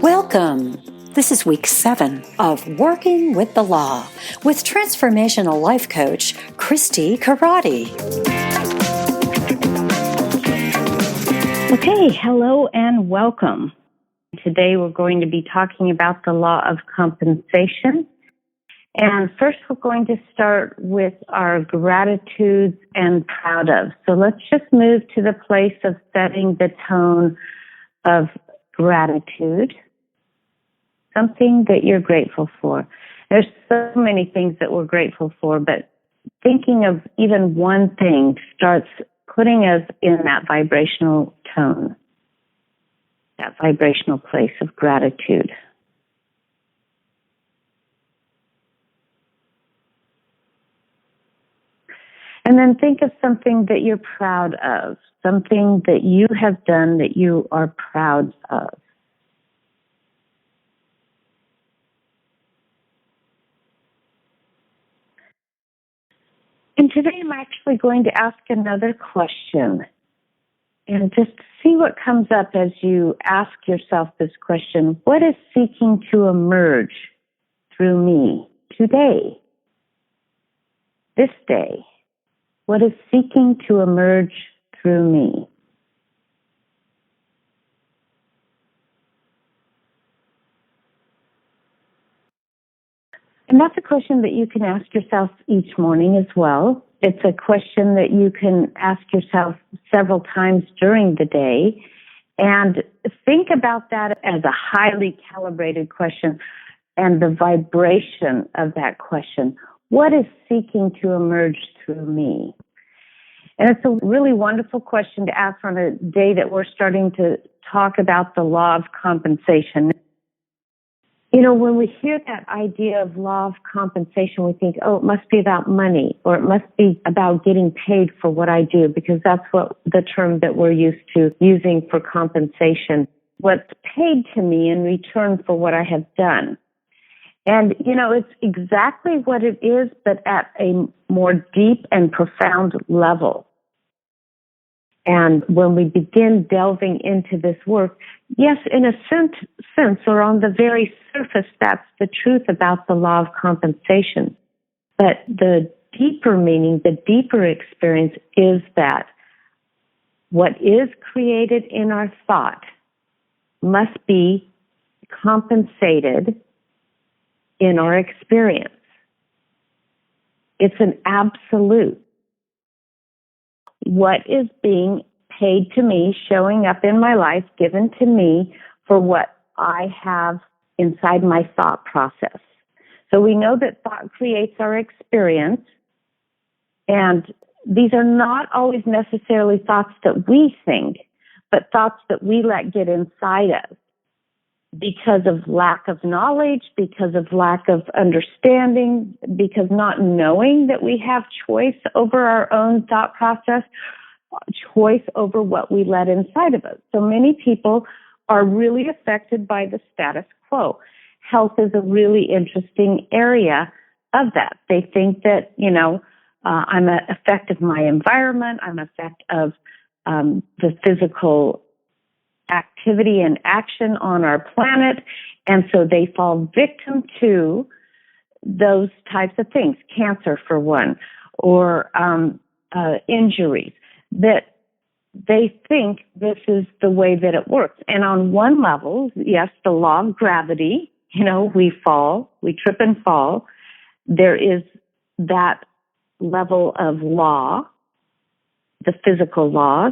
Welcome. This is week 7 of Working with the Law with transformational life coach Christi Corradi. Okay, hello and welcome. Today we're going to be talking about the law of compensation. And first we're going to start with our gratitudes and proud of. So let's just move to the place of setting the tone of gratitude. Something that you're grateful for. There's so many things that we're grateful for, but thinking of even one thing starts putting us in that vibrational tone, that vibrational place of gratitude. And then think of something that you're proud of, something that you have done that you are proud of. And today I'm actually going to ask another question and just see what comes up as you ask yourself this question. What is seeking to emerge through me today? This day? What is seeking to emerge through me? And that's a question that you can ask yourself each morning as well. It's a question that you can ask yourself several times during the day. And think about that as a highly calibrated question and the vibration of that question. What is seeking to emerge through me? And it's a really wonderful question to ask on a day that we're starting to talk about the law of compensation. You know, when we hear that idea of law of compensation, we think, oh, it must be about money, or it must be about getting paid for what I do, because that's what the term that we're used to using for compensation. What's paid to me in return for what I have done. And, you know, it's exactly what it is, but at a more deep and profound level. And when we begin delving into this work, yes, in a sense, or on the very surface, that's the truth about the law of compensation. But the deeper meaning, the deeper experience is that what is created in our thought must be compensated in our experience. It's an absolute. What is being paid to me, showing up in my life, given to me for what I have inside my thought process. So we know that thought creates our experience, and these are not always necessarily thoughts that we think, but thoughts that we let get inside us because of lack of knowledge, because of lack of understanding, because not knowing that we have choice over our own thought process, choice over what we let inside of us. So many people are really affected by the status quo. Health is a really interesting area of that. They think that, you know, I'm an effect of my environment, I'm an effect of the physical activity and action on our planet, and so they fall victim to those types of things, cancer for one, or injuries, that they think this is the way that it works. And on one level, yes, the law of gravity, you know, we trip and fall. There is that level of law, the physical laws.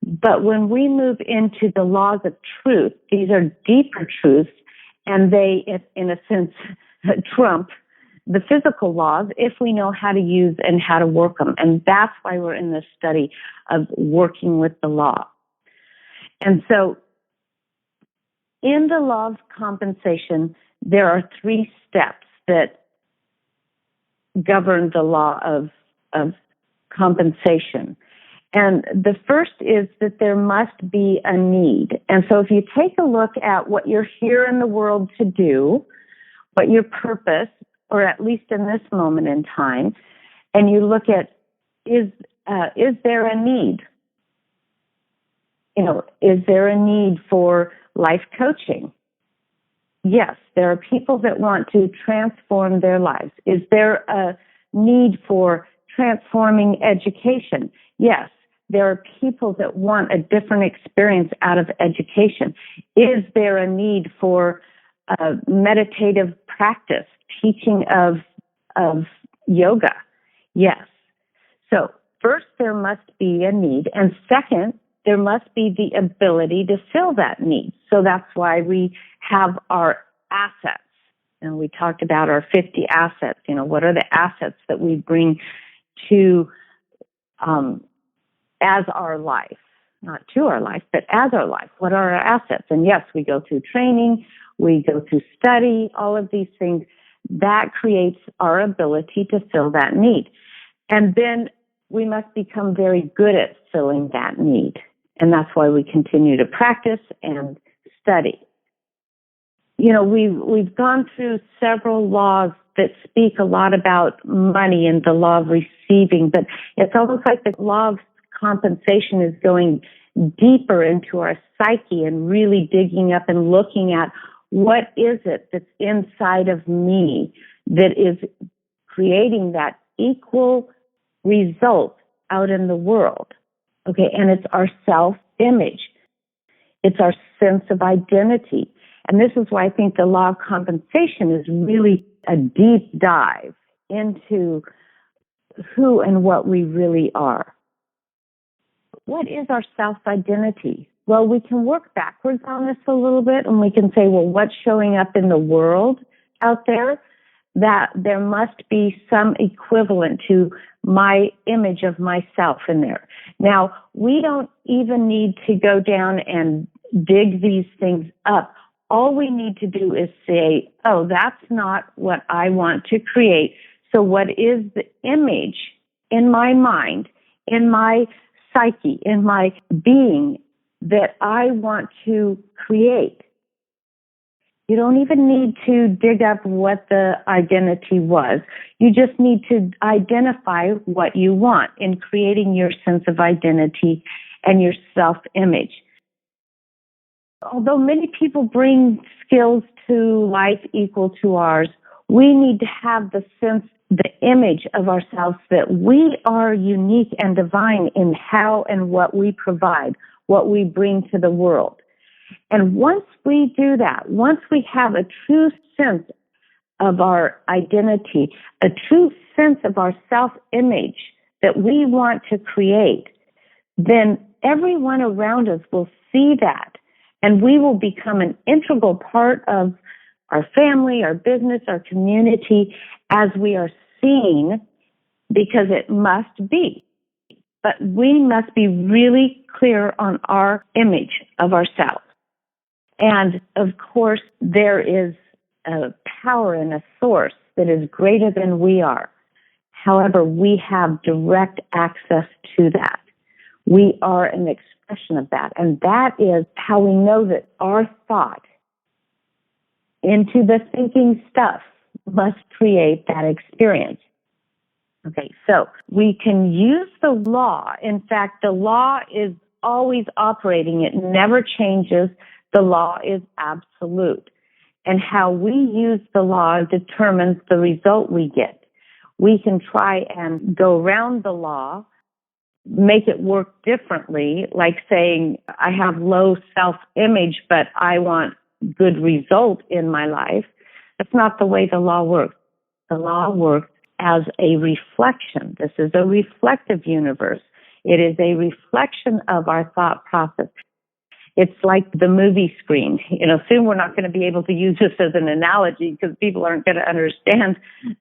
But when we move into the laws of truth, these are deeper truths, and they, in a sense, trump the physical laws if we know how to use and how to work them. And that's why we're in this study of working with the law. And so in the law of compensation, there are 3 steps that govern the law of compensation. And the first is that there must be a need. And so if you take a look at what you're here in the world to do, what your purpose, or at least in this moment in time, and you look at, is there a need? Is there a need for life coaching? Yes, there are people that want to transform their lives. Is there a need for transforming education? Yes, there are people that want a different experience out of education. Is there a need for meditative practice, teaching of yoga? Yes. So first, there must be a need. And second, there must be the ability to fill that need. So that's why we have our assets. And we talked about our 50 assets. What are the assets that we bring to as our life? Not to our life, but as our life. What are our assets? And yes, we go through training, we go through study, all of these things. That creates our ability to fill that need. And then we must become very good at filling that need. And that's why we continue to practice and study. We've gone through several laws that speak a lot about money and the law of receiving, but it's almost like the law of compensation is going deeper into our psyche and really digging up and looking at what is it that's inside of me that is creating that equal result out in the world. Okay, and it's our self-image. It's our sense of identity. And this is why I think the law of compensation is really a deep dive into who and what we really are. What is our self-identity? Well, we can work backwards on this a little bit, and we can say, well, what's showing up in the world out there? That there must be some equivalent to my image of myself in there. Now, we don't even need to go down and dig these things up. All we need to do is say, oh, that's not what I want to create. So what is the image in my mind, in my psyche, in my being that I want to create? You don't even need to dig up what the identity was. You just need to identify what you want in creating your sense of identity and your self-image. Although many people bring skills to life equal to ours, we need to have the sense, the image of ourselves that we are unique and divine in how and what we provide, what we bring to the world. And once we do that, once we have a true sense of our identity, a true sense of our self-image that we want to create, then everyone around us will see that, and we will become an integral part of our family, our business, our community, as we are seen, because it must be. But we must be really clear on our image of ourselves. And of course, there is a power and a source that is greater than we are. However, we have direct access to that. We are an expression of that. And that is how we know that our thought into the thinking stuff must create that experience. Okay, so we can use the law. In fact, the law is always operating. It never changes. The law is absolute. And how we use the law determines the result we get. We can try and go around the law, make it work differently, like saying, I have low self-image, but I want good result in my life. That's not the way the law works. The law works as a reflection. This is a reflective universe. It is a reflection of our thought process. It's like the movie screen. Soon we're not going to be able to use this as an analogy because people aren't going to understand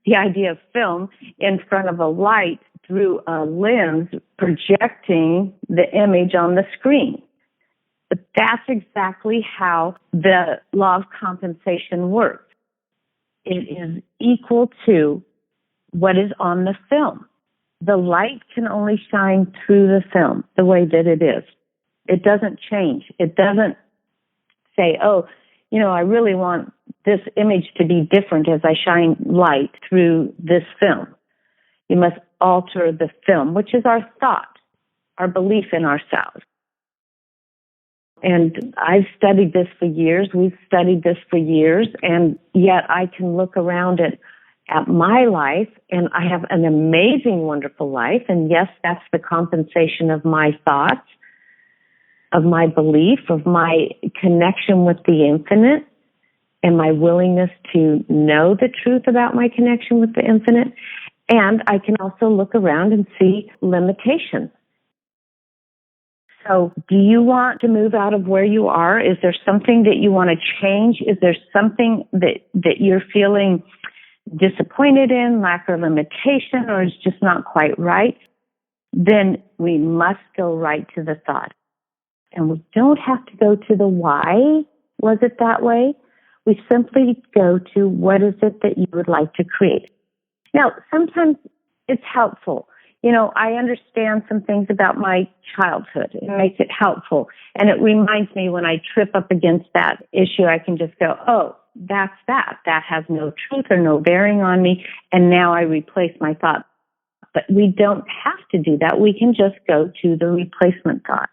the idea of film in front of a light through a lens projecting the image on the screen. But that's exactly how the law of compensation works. It is equal to what is on the film. The light can only shine through the film the way that it is. It doesn't change. It doesn't say, I really want this image to be different as I shine light through this film. You must alter the film, which is our thought, our belief in ourselves. And I've studied this for years. We've studied this for years. And yet I can look around at my life, and I have an amazing, wonderful life. And yes, that's the compensation of my thoughts, of my belief, of my connection with the infinite, and my willingness to know the truth about my connection with the infinite. And I can also look around and see limitations. So do you want to move out of where you are? Is there something that you want to change? Is there something that you're feeling disappointed in, lack of limitation, or is just not quite right? Then we must go right to the thought. And we don't have to go to the why was it that way. We simply go to what is it that you would like to create. Now, sometimes it's helpful. You know, I understand some things about my childhood. It makes it helpful. And it reminds me when I trip up against that issue, I can just go, oh, that's that. That has no truth or no bearing on me. And now I replace my thought. But we don't have to do that. We can just go to the replacement thought.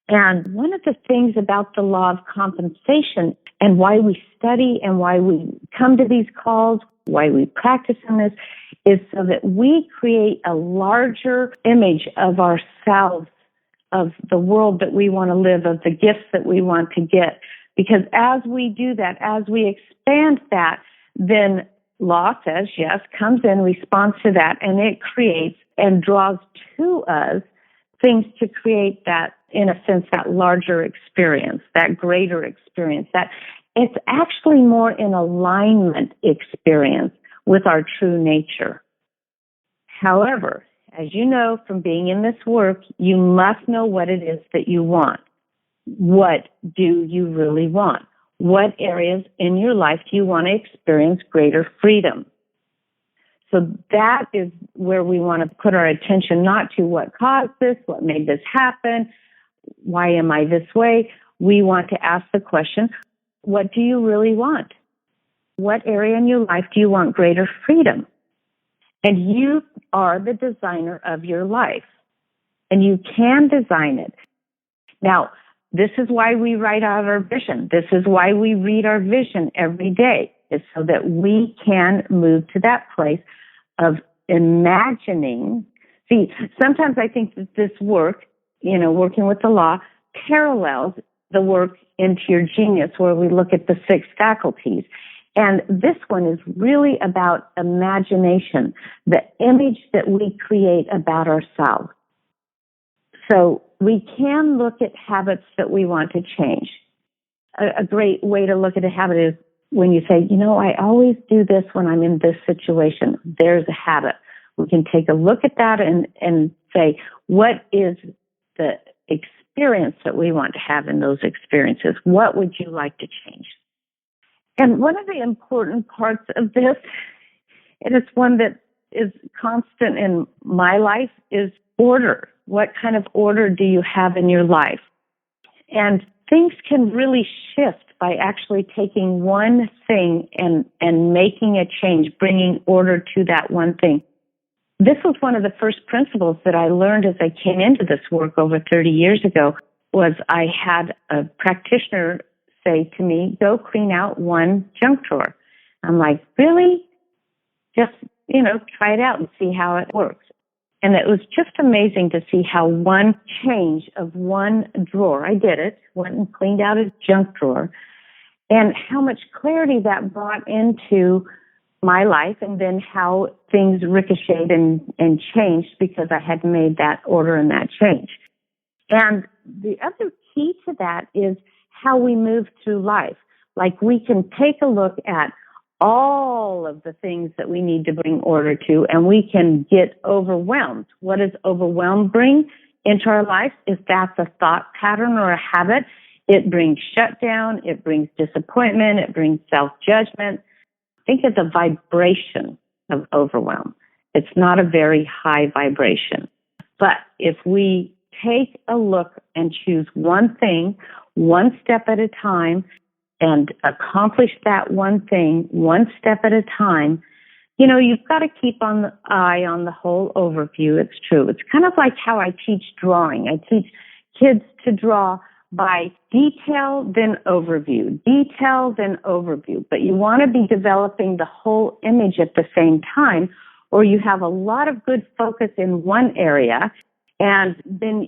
And one of the things about the law of compensation and why we study and why we come to these calls, why we practice in this, is so that we create a larger image of ourselves, of the world that we want to live, of the gifts that we want to get. Because as we do that, as we expand that, then law says, yes, comes in, responds to that, and it creates and draws to us things to create that, in a sense, that larger experience, that greater experience, that it's actually more in alignment experience with our true nature. However, as you know from being in this work, you must know what it is that you want. What do you really want? What areas in your life do you want to experience greater freedom? So that is where we want to put our attention, not to what caused this, what made this happen, why am I this way? We want to ask the question, what do you really want? What area in your life do you want greater freedom? And you are the designer of your life, and you can design it. Now, this is why we write out our vision. This is why we read our vision every day, is so that we can move to that place of imagining. See, sometimes I think that this work, working with the law, parallels the work into your genius, where we look at the 6 faculties. And this one is really about imagination, the image that we create about ourselves. So we can look at habits that we want to change. A great way to look at a habit is when you say, I always do this when I'm in this situation. There's a habit. We can take a look at that and say, what is the experience that we want to have in those experiences? What would you like to change? And one of the important parts of this, and it's one that is constant in my life, is order. What kind of order do you have in your life? And things can really shift by actually taking one thing and making a change, bringing order to that one thing. This was one of the first principles that I learned as I came into this work over 30 years ago, was I had a practitioner say to me, go clean out one junk drawer. I'm like, really? Just, try it out and see how it works. And it was just amazing to see how one change of one drawer, I did it, went and cleaned out a junk drawer, and how much clarity that brought into my life, and then how things ricocheted and changed because I had made that order and that change. And the other key to that is how we move through life. Like, we can take a look at all of the things that we need to bring order to, and we can get overwhelmed. What does overwhelm bring into our life? If that's a thought pattern or a habit, it brings shutdown, it brings disappointment, it brings self-judgment. Think of the vibration of overwhelm. It's not a very high vibration. But if we take a look and choose one thing, one step at a time, and accomplish that one thing, one step at a time, you've got to keep an eye on the whole overview. It's true. It's kind of like how I teach drawing. I teach kids to draw by detail, then overview, detail, then overview. But you want to be developing the whole image at the same time, or you have a lot of good focus in one area, and then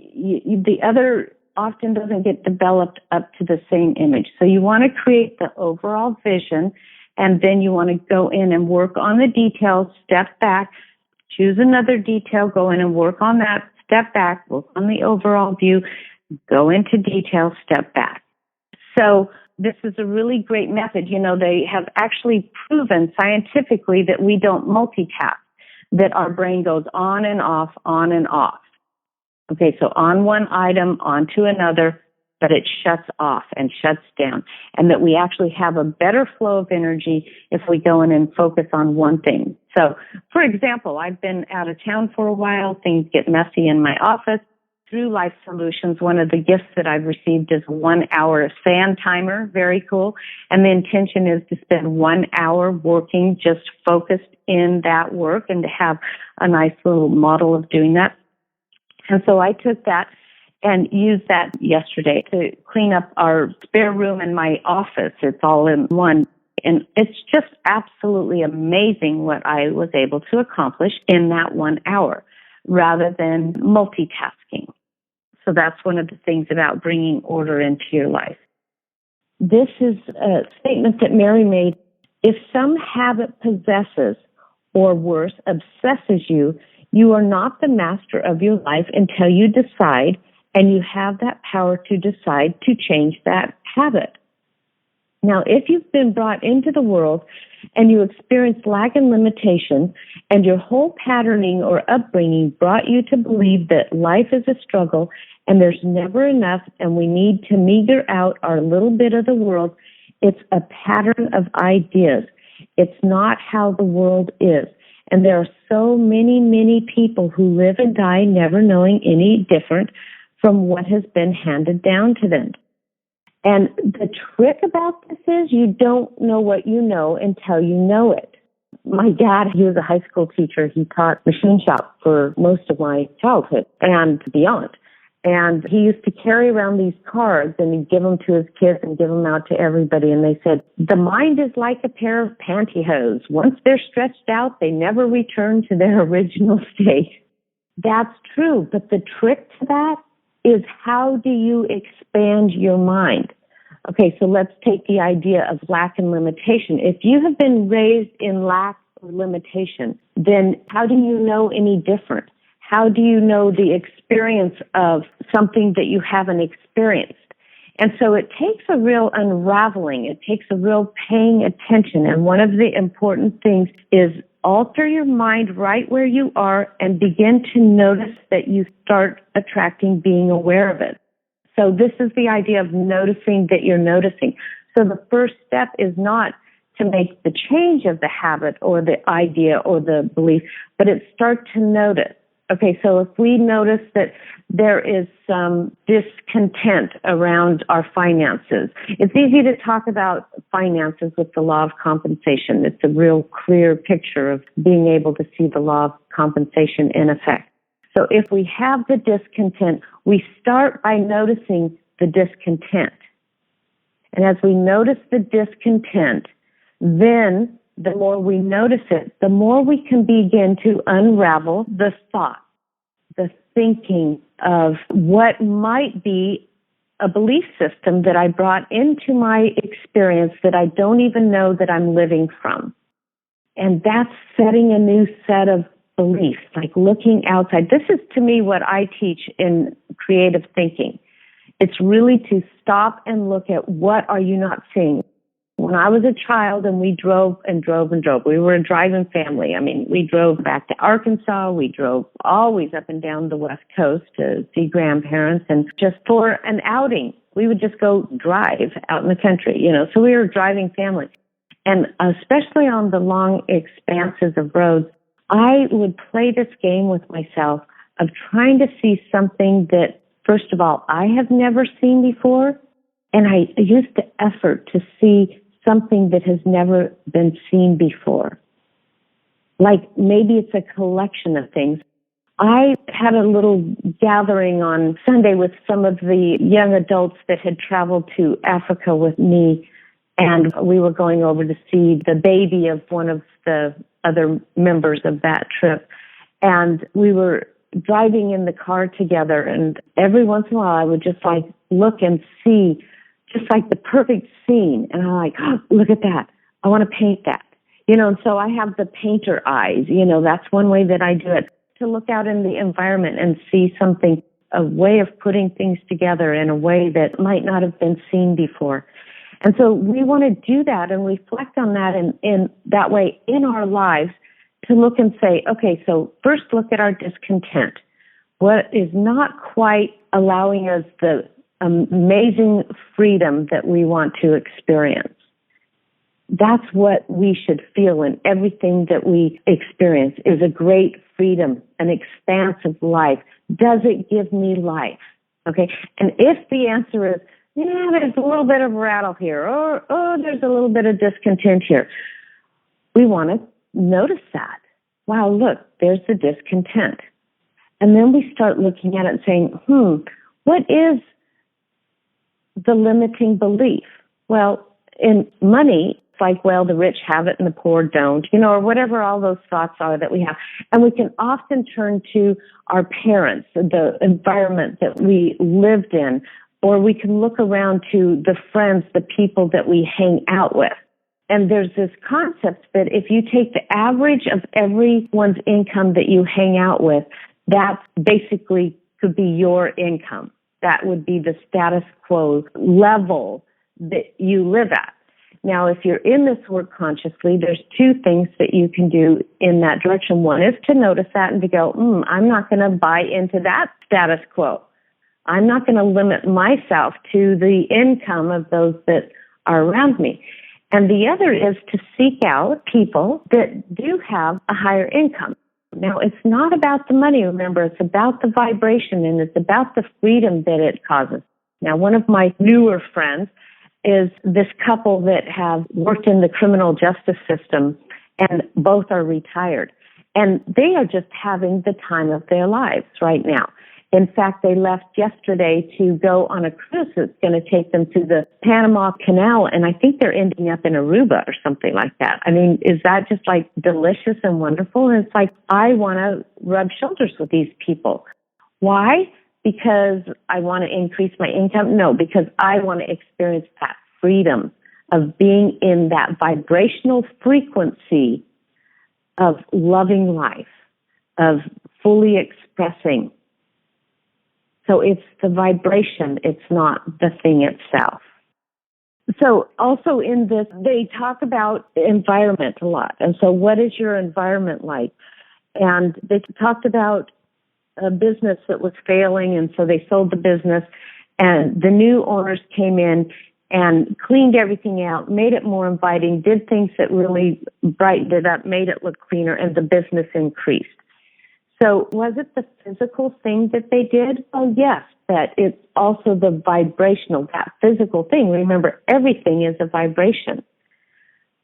the other often doesn't get developed up to the same image. So you want to create the overall vision, and then you want to go in and work on the details, step back, choose another detail, go in and work on that, step back, work on the overall view, go into detail, step back. So this is a really great method. You know, they have actually proven scientifically that we don't multitask, that our brain goes on and off, on and off. Okay, so on one item, onto another, but it shuts off and shuts down, and that we actually have a better flow of energy if we go in and focus on one thing. So, for example, I've been out of town for a while. Things get messy in my office. Through Life Solutions, one of the gifts that I've received is a 1 hour sand timer. Very cool. And the intention is to spend 1 hour working, just focused in that work, and to have a nice little model of doing that. And so I took that and used that yesterday to clean up our spare room in my office. It's all in one. And it's just absolutely amazing what I was able to accomplish in that 1 hour rather than multitasking. So that's one of the things about bringing order into your life. This is a statement that Mary made. If some habit possesses, or worse, obsesses you, you are not the master of your life until you decide, and you have that power to decide to change that habit. Now, if you've been brought into the world and you experience lack and limitation, and your whole patterning or upbringing brought you to believe that life is a struggle and there's never enough and we need to meager out our little bit of the world, it's a pattern of ideas. It's not how the world is. And there are so many, many people who live and die never knowing any different from what has been handed down to them. And the trick about this is you don't know what you know until you know it. My dad, he was a high school teacher. He taught machine shop for most of my childhood and beyond. And he used to carry around these cards, and he'd give them to his kids and give them out to everybody. And they said, the mind is like a pair of pantyhose. Once they're stretched out, they never return to their original state. That's true. But the trick to that is, how do you expand your mind? Okay, so let's take the idea of lack and limitation. If you have been raised in lack or limitation, then how do you know any different? How do you know the experience of something that you haven't experienced? And so it takes a real unraveling. It takes a real paying attention. And one of the important things is alter your mind right where you are and begin to notice that you start attracting being aware of it. So this is the idea of noticing that you're noticing. So the first step is not to make the change of the habit or the idea or the belief, but it's start to notice. Okay, so if we notice that there is some discontent around our finances, it's easy to talk about finances with the law of compensation. It's a real clear picture of being able to see the law of compensation in effect. So if we have the discontent, we start by noticing the discontent. And as we notice the discontent, then the more we notice it, the more we can begin to unravel the thought, the thinking of what might be a belief system that I brought into my experience that I don't even know that I'm living from. And that's setting a new set of beliefs, like looking outside. This is, to me, what I teach in creative thinking. It's really to stop and look at what are you not seeing. When I was a child and we drove and drove and drove, we were a driving family. I mean, we drove back to Arkansas. We drove always up and down the West Coast to see grandparents. And just for an outing, we would just go drive out in the country, you know. So we were a driving family. And especially on the long expanses of roads, I would play this game with myself of trying to see something that, first of all, I have never seen before. And I used the effort to see something that has never been seen before. Like maybe it's a collection of things. I had a little gathering on Sunday with some of the young adults that had traveled to Africa with me, and we were going over to see the baby of one of the other members of that trip. And we were driving in the car together, and every once in a while I would just like look and see just like the perfect scene. And I'm like, oh, look at that. I want to paint that. And so I have the painter eyes. That's one way that I do it, to look out in the environment and see something, a way of putting things together in a way that might not have been seen before. And so we want to do that and reflect on that in that way in our lives, to look and say, okay, so first look at our discontent. What is not quite allowing us the amazing freedom that we want to experience? That's what we should feel in everything that we experience, is a great freedom, an expansive life. Does it give me life? Okay. And if the answer is, yeah, there's a little bit of rattle here, or, oh, there's a little bit of discontent here, we want to notice that. Wow, look, there's the discontent. And then we start looking at it and saying, what is the limiting belief? Well, in money, it's like, well, the rich have it and the poor don't, or whatever all those thoughts are that we have. And we can often turn to our parents, the environment that we lived in, or we can look around to the friends, the people that we hang out with. And there's this concept that if you take the average of everyone's income that you hang out with, that basically could be your income. That would be the status quo level that you live at. Now, if you're in this work consciously, there's two things that you can do in that direction. One is to notice that and to go, I'm not going to buy into that status quo. I'm not going to limit myself to the income of those that are around me. And the other is to seek out people that do have a higher income. Now, it's not about the money, remember, it's about the vibration, and it's about the freedom that it causes. Now, one of my newer friends is this couple that have worked in the criminal justice system, and both are retired. And they are just having the time of their lives right now. In fact, they left yesterday to go on a cruise that's going to take them to the Panama Canal, and I think they're ending up in Aruba or something like that. I mean, is that just like delicious and wonderful? And it's like, I want to rub shoulders with these people. Why? Because I want to increase my income? No, because I want to experience that freedom of being in that vibrational frequency of loving life, of fully expressing. So it's the vibration, it's not the thing itself. So also in this, they talk about environment a lot. And so what is your environment like? And they talked about a business that was failing, and so they sold the business, and the new owners came in and cleaned everything out, made it more inviting, did things that really brightened it up, made it look cleaner, and the business increased. So was it the physical thing that they did? Oh, yes, but it's also the vibrational, that physical thing. Remember, everything is a vibration.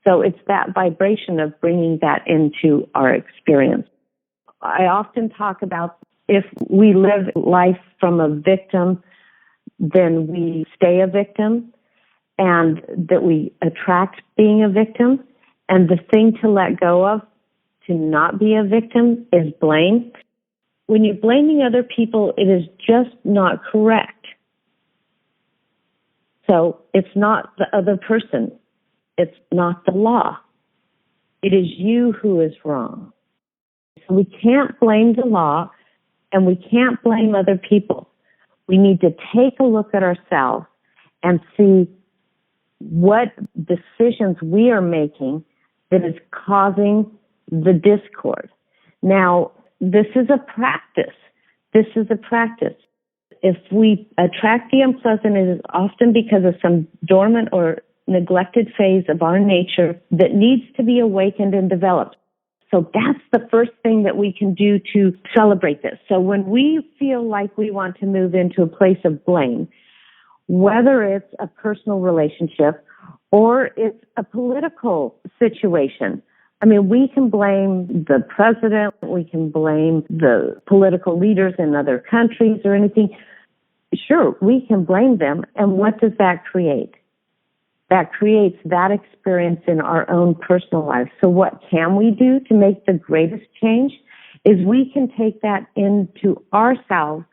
So it's that vibration of bringing that into our experience. I often talk about if we live life from a victim, then we stay a victim, and that we attract being a victim. And the thing to let go of, to not be a victim, is blame. When you're blaming other people, it is just not correct. So it's not the other person. It's not the law. It is you who is wrong. So we can't blame the law, and we can't blame other people. We need to take a look at ourselves and see what decisions we are making that is causing the discord. Now, this is a practice. This is a practice. If we attract the unpleasant, it is often because of some dormant or neglected phase of our nature that needs to be awakened and developed. So that's the first thing that we can do to celebrate this. So when we feel like we want to move into a place of blame, whether it's a personal relationship or it's a political situation, I mean, we can blame the president, we can blame the political leaders in other countries or anything. Sure, we can blame them. And what does that create? That creates that experience in our own personal lives. So what can we do to make the greatest change is we can take that into ourselves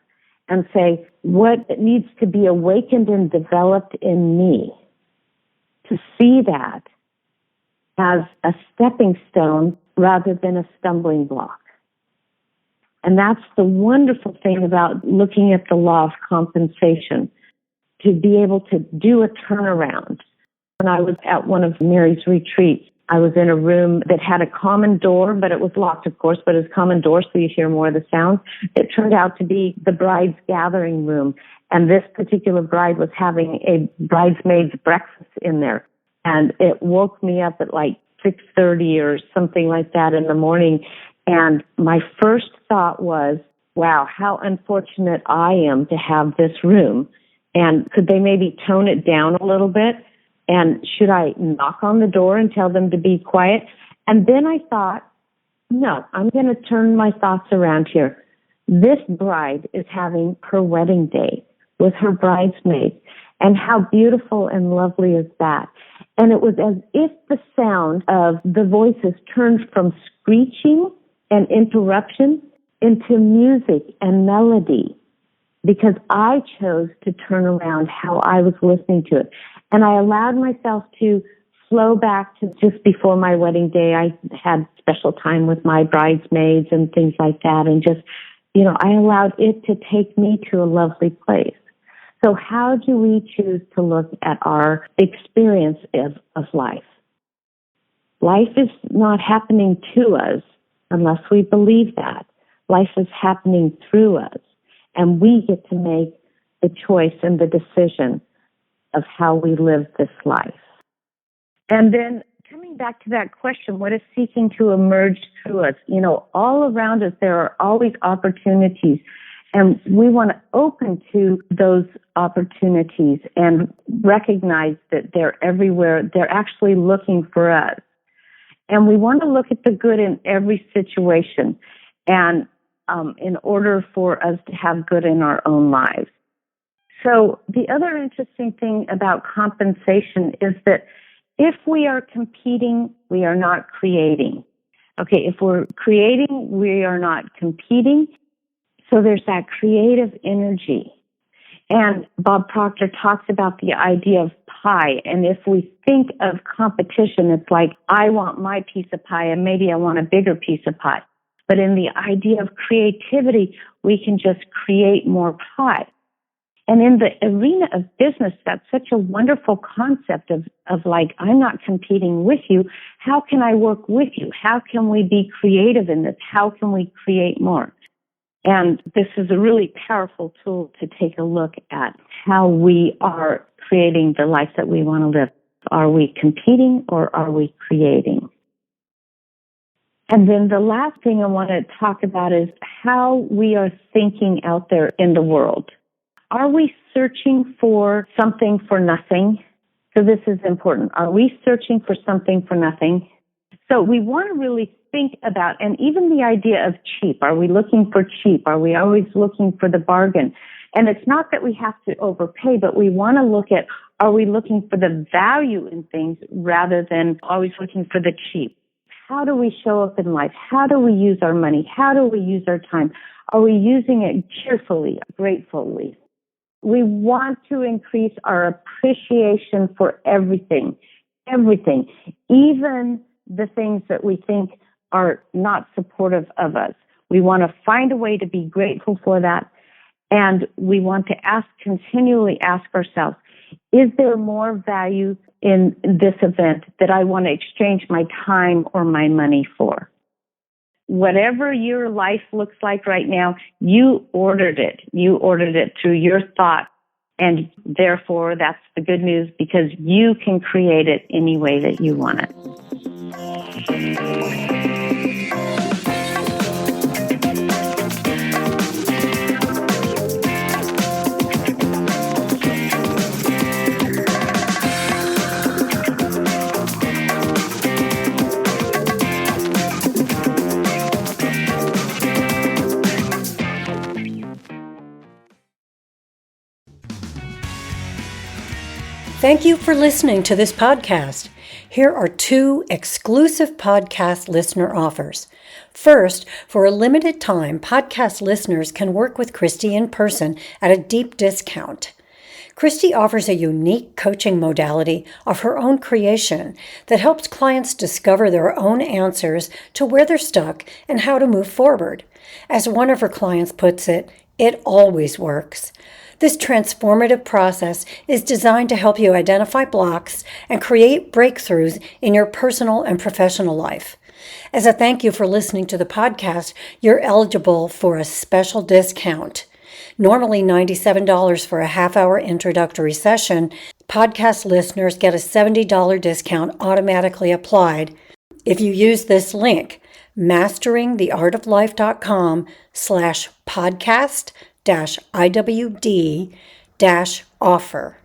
and say, what needs to be awakened and developed in me to see that as a stepping stone rather than a stumbling block. And that's the wonderful thing about looking at the law of compensation, to be able to do a turnaround. When I was at one of Mary's retreats, I was in a room that had a common door, but it was locked, of course, but it's a common door, so you hear more of the sounds. It turned out to be the bride's gathering room. And this particular bride was having a bridesmaid's breakfast in there. And it woke me up at like 6:30 or something like that in the morning. And my first thought was, wow, how unfortunate I am to have this room. And could they maybe tone it down a little bit? And should I knock on the door and tell them to be quiet? And then I thought, no, I'm going to turn my thoughts around here. This bride is having her wedding day with her bridesmaids. And how beautiful and lovely is that? And it was as if the sound of the voices turned from screeching and interruption into music and melody, because I chose to turn around how I was listening to it. And I allowed myself to flow back to just before my wedding day. I had special time with my bridesmaids and things like that. And just, I allowed it to take me to a lovely place. So how do we choose to look at our experience of life? Life is not happening to us unless we believe that. Life is happening through us, and we get to make the choice and the decision of how we live this life. And then coming back to that question, what is seeking to emerge through us? All around us, there are always opportunities, and we want to open to those opportunities and recognize that they're everywhere. They're actually looking for us. And we want to look at the good in every situation, and in order for us to have good in our own lives. So the other interesting thing about compensation is that if we are competing, we are not creating. Okay, if we're creating, we are not competing. So there's that creative energy. And Bob Proctor talks about the idea of pie. And if we think of competition, it's like, I want my piece of pie and maybe I want a bigger piece of pie. But in the idea of creativity, we can just create more pie. And in the arena of business, that's such a wonderful concept of like, I'm not competing with you. How can I work with you? How can we be creative in this? How can we create more? And this is a really powerful tool to take a look at how we are creating the life that we want to live. Are we competing or are we creating? And then the last thing I want to talk about is how we are thinking out there in the world. Are we searching for something for nothing? So this is important. Are we searching for something for nothing? So we want to really think about, and even the idea of cheap. Are we looking for cheap? Are we always looking for the bargain? And it's not that we have to overpay, but we want to look at, are we looking for the value in things rather than always looking for the cheap? How do we show up in life? How do we use our money? How do we use our time? Are we using it cheerfully, gratefully? We want to increase our appreciation for everything, even the things that we think are not supportive of us. We want to find a way to be grateful for that. And we want to continually ask ourselves, is there more value in this event that I want to exchange my time or my money for? Whatever your life looks like right now, you ordered it. You ordered it through your thought. And therefore, that's the good news, because you can create it any way that you want it. Thank you for listening to this podcast. Here are 2 exclusive podcast listener offers. First, for a limited time, podcast listeners can work with Christi in person at a deep discount. Christi offers a unique coaching modality of her own creation that helps clients discover their own answers to where they're stuck and how to move forward. As one of her clients puts it always works. This transformative process is designed to help you identify blocks and create breakthroughs in your personal and professional life. As a thank you for listening to the podcast, you're eligible for a special discount. Normally $97 for a half-hour introductory session, podcast listeners get a $70 discount automatically applied if you use this link, masteringtheartoflife.com/podcast-IWD-offer.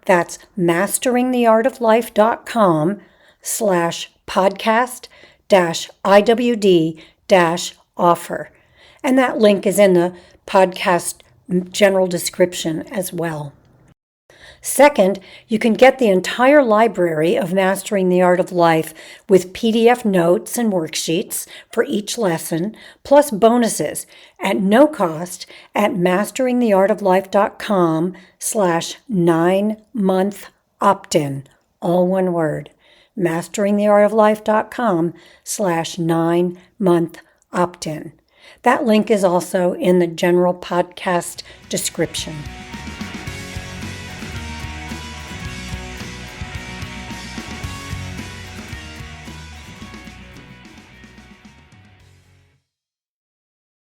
That's masteringtheartoflife.com/podcast-IWD-offer. And that link is in the podcast general description as well. Second, you can get the entire library of Mastering the Art of Life with PDF notes and worksheets for each lesson, plus bonuses at no cost at masteringtheartoflife.com/9-month opt-in, all one word, masteringtheartoflife.com/9-month opt-in. That link is also in the general podcast description.